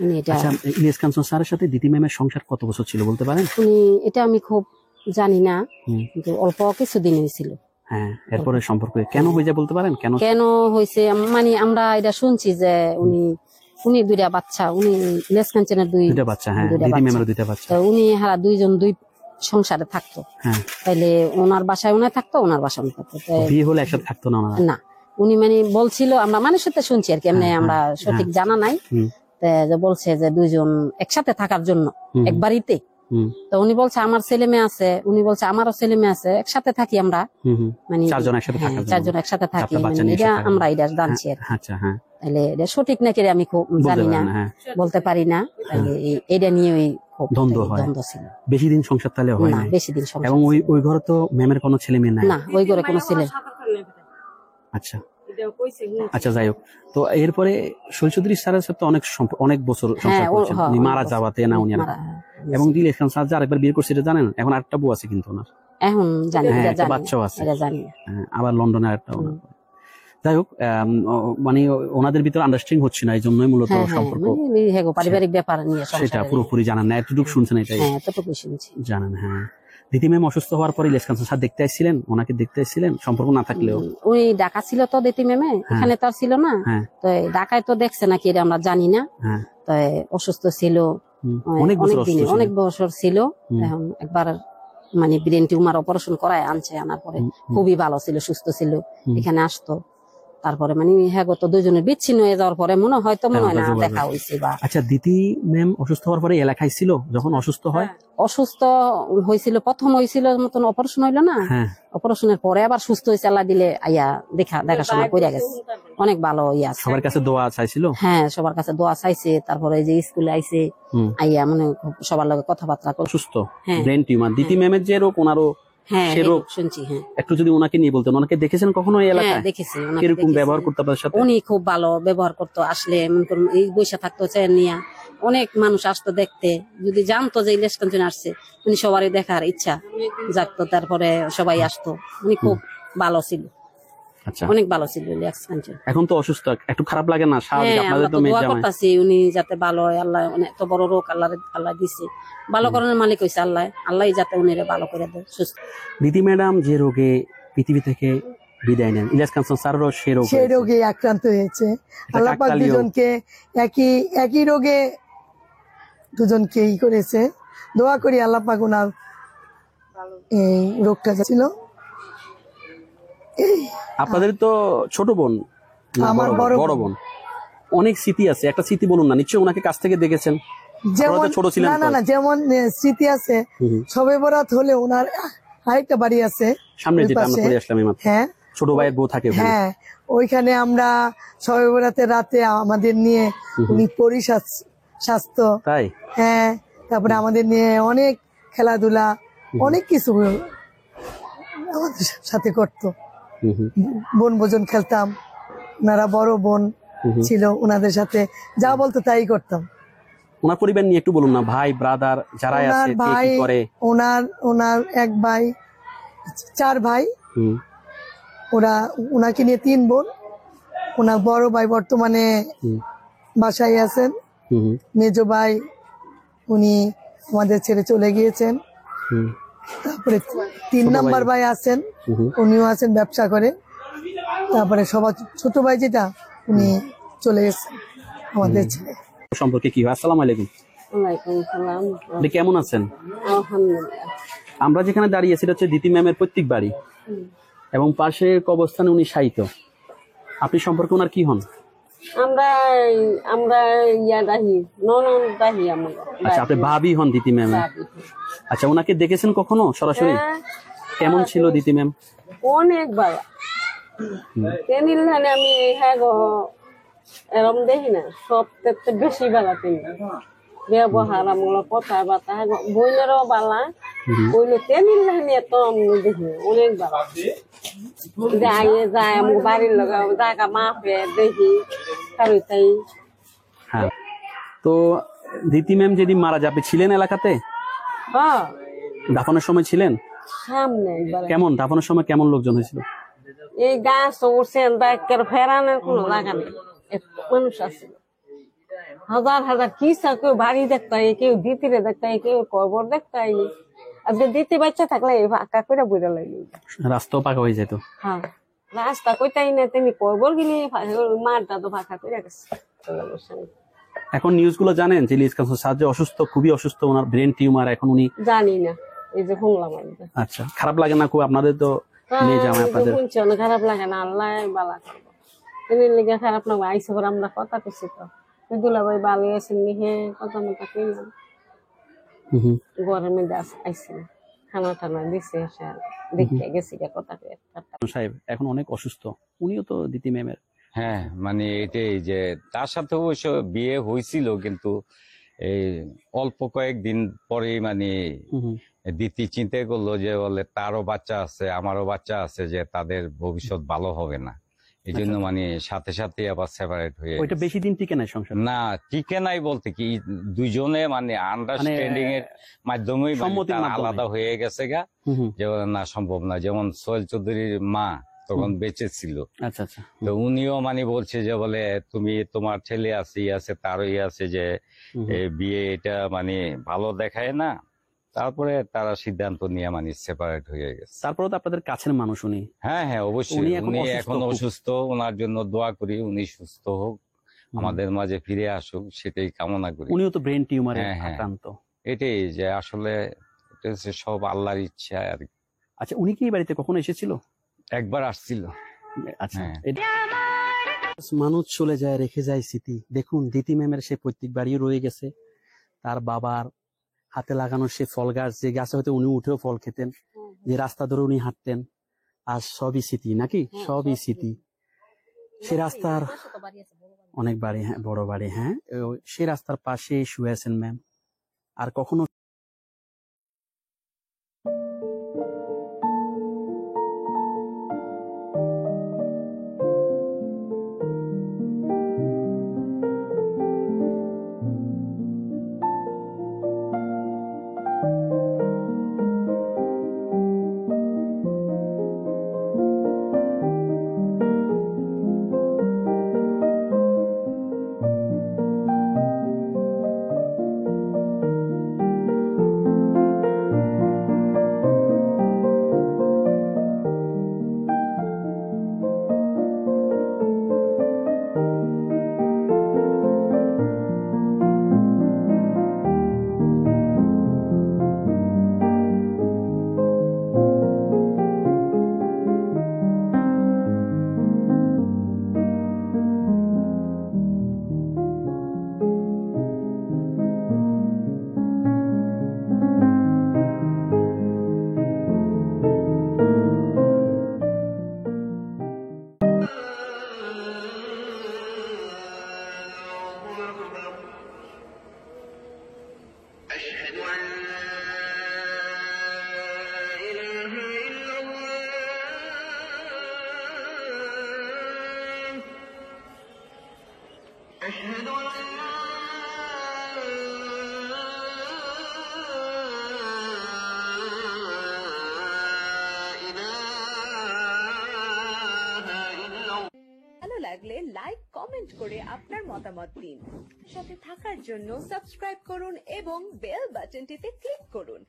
উনি এটা আচ্ছা, ইলিয়াস কাঞ্চন স্যারের সাথে দিতি ম্যামের সংসার কত বছর ছিল বলতে পারেন? উনি এটা আমি খুব জানি না, কিন্তু অল্প কিছুদিন হয়েছিল। হ্যাঁ, এরপরে সম্পর্ক কেন হয়ে যায় বলতে পারেন? কেন কেন হয়েছে মানে আমরা এটা শুনছি যে উনি দুইটা বাচ্চা, উনি ইলিয়াস কাঞ্চনের দুইটা বাচ্চা। হ্যাঁ, দিতি ম্যামের দুইটা বাচ্চা। তো উনি হারা দুইজন দুই সংসারে থাকতো। হ্যাঁ, তাইলে ওনার বাসায় উনি থাকতো, ওনার বাসায় উনি থাকতো। বিয়ে হলে একসাথে থাকতো না ওনারা? না, উনি মানে বলছিল, আমরা মানুষের সাথে শুনছি আর কি, এমনি আমরা সঠিক জানা নাই, যে বলছে যে দুইজন একসাথে থাকার জন্য এক বাড়িতে। তো উনি বলছে আমার ছেলে মেয়ে আছে, উনি বলছে আমারও ছেলে মেয়ে আছে, একসাথে থাকি আমরা, মানে চারজন একসাথে থাকি, এটা আমরা এটা জানছি আর কি। তাহলে এটা সঠিক নাকি আমি খুব জানি না, বলতে পারি না। এটা নিয়ে খুব দ্বন্দ্ব ছিল। বেশি দিন সংসার তাহলে হয় না? বেশি দিন সংসার। এবং ওই ঘরে তো ম্যামের কোনো ছেলে মেয়ে নাই? না, ওই ঘরে কোনো ছেলে। আচ্ছা আচ্ছা, যাই হোক। তো এরপরে শহীদ চৌধুরী স্যারের সাথে অনেক বছর সংসার করেছেন, উনি মারা যাওয়াতে না উনি। এবং ইলিয়াস কাঞ্চন স্যার যে আরেকবার বিয়ে করছে এটা জানেন? এখন আরেকটা বউ আছে কিন্তু ওনার, এখন জানি, একটা বাচ্চাও আছে, আবার লন্ডনে আরেকটা। যাই হোক, মানে ওনাদের ভিতরে আন্ডারস্ট্যান্ডিং হচ্ছে না, এই জন্যই মূলত সম্পর্ক, পারিবারিক ব্যাপার নিয়ে সেটা পুরোপুরি জানেন না, এতটুকু শুনছেন, এটাই জানেন। হ্যাঁ, দিতি ম্যাম অসুস্থ হওয়ার পরে ইলিয়াস কাঞ্চন স্যার দেখতে আসছিলেন, ওনাকে দেখতে আসছিলেন, সম্পর্ক না থাকলেও। উনি ঢাকা ছিল তো দিতি ম্যামে, এখানে তো আর ছিল না। তো ঢাকায় তো দেখছে নাকি এটা আমরা জানি না। তো অসুস্থ ছিল অনেক বছর ছিল। এখন একবার মানে ব্রেন টিউমার অপারেশন করায় আনছে, আনার পরে খুবই ভালো ছিল, সুস্থ ছিল, এখানে আসতো। তারপরে মানে হ্যাঁ, গত দুজনের বিচ্ছিন্ন হয়ে যাওয়ার পরে মনে হয় না দেখা হয়েছে। বা আচ্ছা, দিতি ম্যাম অসুস্থ হওয়ার পরে এলাকায় ছিল যখন অসুস্থ হয়? অসুস্থ হয়েছিল, প্রথম হয়েছিল মতন অপারেশন হইলো না, অপারেশনের পরে আবার সুস্থ হয়েছে, আল্লাহ দিলে আইয়া দেখাশোনা করে গেছে, অনেক ভালো ইয়া। সবার কাছে দোয়া চাইছিল? হ্যাঁ, সবার কাছে দোয়া চাইছে। তারপরে যে স্কুলে আইছে, আইয়া মানে সবার লগে কথাবার্তা সুস্থ। ব্রেন টিউমার দিতি ম্যামের যে রোগ, ওনারও শুনছি। হ্যাঁ, একটু যদি ওনাকে নিয়ে বলতেন। ওনাকে দেখেছেন কখনো এই এলাকায়? দেখেছি। কিরকম ব্যবহার করতে আপনার সাথে? উনি খুব ভালো ব্যবহার করতো। আসলে এই বৈশা থাকতো চেয়ার নিয়ে, অনেক মানুষ আসতো দেখতে, যদি জানতো যে ইলিয়াস কাঞ্চন আসছে, উনি সবারই দেখার ইচ্ছা জাগতো, তারপরে সবাই আসতো। উনি খুব ভালো ছিল। আচ্ছা, অনেক ভালো ছিল ইলিয়াস কাঞ্চন। এখন তো অসুস্থ, একটু খারাপ লাগে না? স্বাভাবিক, আপনাদের তো মেয়ে জামাই। দোয়া করতেছি উনি যাতে ভালো হয়। আল্লাহ এত বড় রোগ আল্লাহ দিছে, ভালো করার মালিক হইছে আল্লাহ, আল্লাহই যাতে উনিরে ভালো করে দেয়, সুস্থ। দিদি ম্যাডাম যে রোগে পৃথিবী থেকে বিদায় নেন, ইলিয়াস কাঞ্চন স্যারও সেই রোগে আক্রান্ত হয়েছে। আল্লাহ পাক দুজনকে একই রোগে দুজনকে করেছে। দোয়া করি আল্লাহ পাক ওনার এই রোগটা ছিল। আপনাদের তো ছোট বোন, আমার বড় বোন, অনেক স্মৃতি আছে, একটা স্মৃতি বলুন না। নিশ্চয়ই ওনাকে কাছ থেকে দেখেছেন, যেমন ছোট ছিলেন। না, যেমন স্মৃতি আছে, শবে বরাত হলে ওনার আরেকটা বাড়ি আছে সামনে, যেটা আমরা করে আসলাম এইমাত্র। হ্যাঁ, ছোট ভাইয়ের বউ থাকে। হ্যাঁ, ওইখানে আমরা শবে বরাতের রাতে আমাদের নিয়ে উনি স্বাস্থ্য, তাই? হ্যাঁ, তারপরে আমাদের নিয়ে অনেক খেলাধুলা, অনেক কিছু আমাদের সাথে করতো। বনভোজন খেলতাম, ওনারা বড় বোন ছিল, ওনাদের সাথে যা বলতো তাই করতাম। ওনার পরিবার নিয়ে একটু বলুন না, ভাই ব্রাদার যারা আছে, কে কি করে? ওনার এক ভাই, 4 ভাই, ওনাকে নিয়ে 3 বোন। ওনার বড় ভাই বর্তমানে বাসায় আছেন, মেজো ভাই উনি আমাদের ছেড়ে চলে গিয়েছেন। তারপরে 3 নাম্বার ভাই আছেন, উনিও আছেন, ব্যবসা করে। তারপরে সবার ছোট ভাই যেটা, উনি চলে গেছেন আমাদের ছেড়ে। সম্পর্কে কি হয়? আসসালামু আলাইকুম। ওয়ালাইকুম সালাম। আপনি কেমন আছেন? আলহামদুলিল্লাহ। আমরা যেখানে দাঁড়িয়ে আছি, এটা হচ্ছে দিতি ম্যামের পৈতৃক বাড়ি, এবং পাশের কবরস্থানে উনি শায়িত। আপনি সম্পর্কে ওনার কি হন? আমরা ননদ দাহি। আচ্ছা, আপনি ভাবি হন দিতি ম্যাম? আচ্ছা, ওনাকে দেখেছেন কখনো সরাসরি? কেমন ছিল দিতি ম্যাম? অনেক ভালো। আমি এরম দেখি না, সব বেশি বেলা তিনি ব্যবহার আমগুলো, কথাবার্তা, বইলেরও বালা, বইলে তেনিল্লাহানি এত দেখি অনেক ভালো। যায় আমার বাড়ির লোক জায়গা মাপে দেখি তাই। হ্যাঁ, তো দিতি ম্যাম যেদিন মারা যাবে ছিলেন এলাকাতে? হ্যাঁ, দাফনের সময় ছিলেন? সামনে। কেমন দাফনের সময় কেমন লোকজন হয়েছিল? এই গাছ উঠছেন, ফেরানোর কোনো জায়গা নেই, মানুষ আছে। হাজার হাজার কিসা, কেউ বাড়ি দেখতাই, কেউ দিতিরে দেখতাই, কেউ কবর দেখতাই। আজকে দিতে বাচ্চা থাকলে ফাঁকা করে বুঝা লাগে। রাস্তাও পাকা হয়ে যেত। হ্যাঁ, রাস্তা কইতাই না, তুমি কবর গিয়ে মাঠটা তো ফাঁকা করে গেছে। এখন নিউজ গুলো জানেন যে ইলিয়াস কাঞ্চন স্যার যে অসুস্থ, খুবই অসুস্থ, ওনার ব্রেন টিউমার, এখন উনি জানি না, এই যে শুনলাম। আচ্ছা, খারাপ লাগে না খুব? আপনাদের তো মেয়ে জামাই, আপনাদের খারাপ লাগে না? আল্লাহ বালা করবো, তুমি লিগে খারাপ না? আইসে করে আমরা কথা কইছি তো, দুলাভাই ভালো আছেন নি? হ্যাঁ, কথা মতো কইলাম। ঘরের মধ্যে আইসি, খানা টানা দিছে, দেখে গেছি কথা সাহেব এখন অনেক অসুস্থ, উনিও তো দিতি ম্যামের। হ্যাঁ, মানে এটাই যে তার সাথে অবশ্য বিয়ে হয়েছিল, কিন্তু এই অল্প কয়েকদিন পরেই মানে দিতি চিন্তা করলো যে বলে তারও বাচ্চা আছে, আমারও বাচ্চা আছে, যে তাদের ভবিষ্যৎ ভালো হবে না, এই জন্য মানে সাথে সাথে আবার সেপারেট হয়ে। ওইটা বেশি দিন টিকে নাই সংসার? না, টিকে নাই বলতে কি, দুইজনে মানে আন্ডারস্ট্যান্ডিং এর মাধ্যমে আলাদা হয়ে গেছে গা, যে না সম্ভব না। যেমন সোহেল চৌধুরীর মা তখন বেঁচে ছিল, আচ্ছা আচ্ছা, তো উনিও মানে বলছে যে বলে তুমি, তোমার ছেলে আছে তারই আছে, যে বিয়ে এটা মানে ভালো দেখায় না। তারপরে তারা সিদ্ধান্ত নিয়ে মানে সেপারেট হয়ে গেছে। তারপরে তো আপনাদের কাছের মানুষ উনি। হ্যাঁ হ্যাঁ, অবশ্যই উনি এখন অসুস্থ, ওনার জন্য দোয়া করি, উনি সুস্থ হোক, আমাদের মাঝে ফিরে আসুক, সেটাই কামনা করি। উনিও তো ব্রেন টিউমারে আক্রান্ত। এটাই যে আসলে এটা হচ্ছে সব আল্লাহর ইচ্ছা আর কি। আচ্ছা, উনি কি এই বাড়িতে কখনো এসেছিল? একবার আসছিল। আচ্ছা, মানুষ চলে যায়, রেখে যায় স্মৃতি। দেখুন দিতি ম্যামের সে প্রত্যেক বাড়িও রয়ে গেছে, তার বাবার হাতে লাগানো সে ফল গাছ, যে গাছে হয়তো উনি উঠেও ফল খেতেন, যে রাস্তা ধরে উনি হাঁটতেন, আর সবই স্মৃতি নাকি? সবই স্মৃতি। সে রাস্তার অনেক বাড়ি, হ্যাঁ বড় বাড়ি, হ্যাঁ সে রাস্তার পাশে শুয়ে আছেন ম্যাম। আর কখনো ভালো লাগলে লাইক কমেন্ট করে আপনার মতামত দিন। সাথে থাকার জন্য সাবস্ক্রাইব করুন এবং বেল বাটনটিতে ক্লিক করুন।